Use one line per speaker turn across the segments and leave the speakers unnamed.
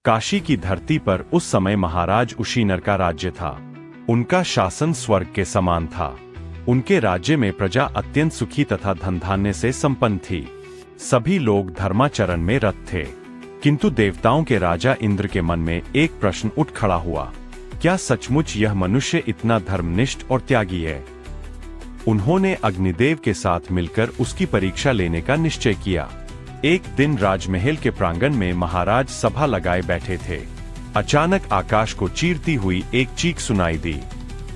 काशी की धरती पर उस समय महाराज उशीनर का राज्य था। उनका शासन स्वर्ग के समान था। उनके राज्य में प्रजा अत्यंत सुखी तथा धन धान्य से संपन्न थी। सभी लोग धर्माचरण में रत थे। किंतु देवताओं के राजा इंद्र के मन में एक प्रश्न उठ खड़ा हुआ, क्या सचमुच यह मनुष्य इतना धर्मनिष्ठ और त्यागी है? उन्होंने अग्निदेव के साथ मिलकर उसकी परीक्षा लेने का निश्चय किया। एक दिन राजमहल के प्रांगण में महाराज सभा लगाए बैठे थे। अचानक आकाश को चीरती हुई एक चीख सुनाई दी।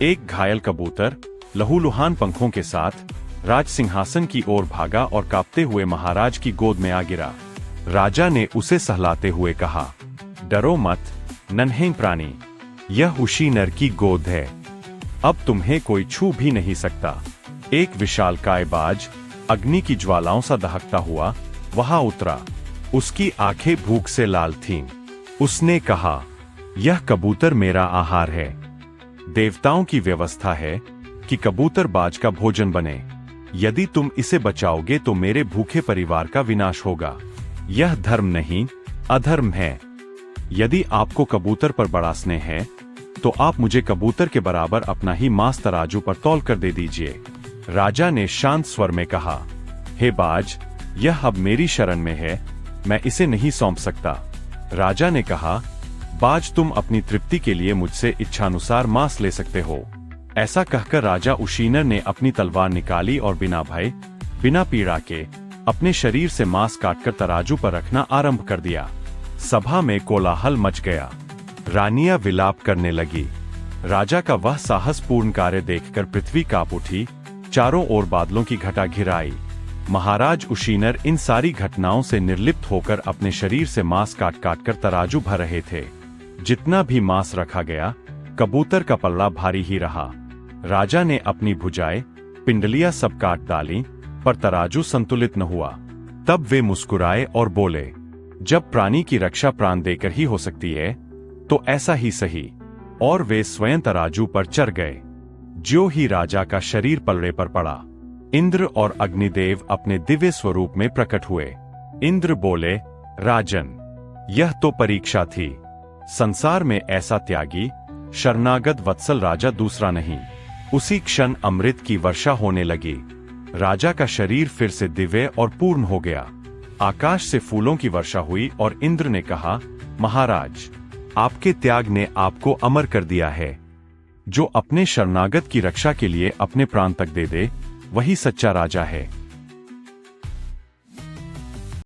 एक घायल कबूतर लहूलुहान पंखों के साथ राज सिंहासन की ओर भागा और कांपते हुए महाराज की गोद में आ गिरा। राजा ने उसे सहलाते हुए कहा, डरो मत नन्हे प्राणी, यह उशीनर की गोद है। अब तुम्हें कोई छू भी नहीं सकता। एक विशालकाय बाज अग्नि की ज्वालाओं सा दहकता हुआ वहां उतरा। उसकी आंखें भूख से लाल थीं। उसने कहा, यह कबूतर मेरा आहार है। देवताओं की व्यवस्था है कि कबूतर बाज का भोजन बने। यदि तुम इसे बचाओगे तो मेरे भूखे परिवार का विनाश होगा। यह धर्म नहीं, अधर्म है। यदि आपको कबूतर पर बड़ा स्नेह है तो आप मुझे कबूतर के बराबर अपना ही मांस तराजू पर तौल कर दे दीजिए। राजा ने शांत स्वर में कहा, हे बाज, यह अब मेरी शरण में है, मैं इसे नहीं सौंप सकता। राजा ने कहा, बाज, तुम अपनी तृप्ति के लिए मुझसे इच्छानुसार मांस ले सकते हो। ऐसा कहकर राजा उशीनर ने अपनी तलवार निकाली और बिना भय, बिना पीड़ा के अपने शरीर से मांस काटकर तराजू पर रखना आरंभ कर दिया। सभा में कोलाहल मच गया। रानियां विलाप करने लगी। राजा का वह साहसपूर्ण कार्य देखकर पृथ्वी कांप उठी। चारों ओर बादलों की घटा घिर आई। महाराज उशीनर इन सारी घटनाओं से निर्लिप्त होकर अपने शरीर से मांस काट काट कर तराजू भर रहे थे। जितना भी मांस रखा गया, कबूतर का पल्ला भारी ही रहा। राजा ने अपनी भुजाएं, पिंडलियां सब काट डाली, पर तराजू संतुलित न हुआ। तब वे मुस्कुराए और बोले, जब प्राणी की रक्षा प्राण देकर ही हो सकती है तो ऐसा ही सही। और वे स्वयं तराजू पर चढ़ गए। ज्यों ही राजा का शरीर पलड़े पर पड़ा, इंद्र और अग्निदेव अपने दिव्य स्वरूप में प्रकट हुए। इंद्र बोले, राजन, यह तो परीक्षा थी। संसार में ऐसा त्यागी, शरणागत वत्सल राजा दूसरा नहीं। उसी क्षण अमृत की वर्षा होने लगी। राजा का शरीर फिर से दिव्य और पूर्ण हो गया। आकाश से फूलों की वर्षा हुई और इंद्र ने कहा, महाराज, आपके त्याग ने आपको अमर कर दिया है। जो अपने शरणागत की रक्षा के लिए अपने प्राण तक दे दे, वही सच्चा राजा है।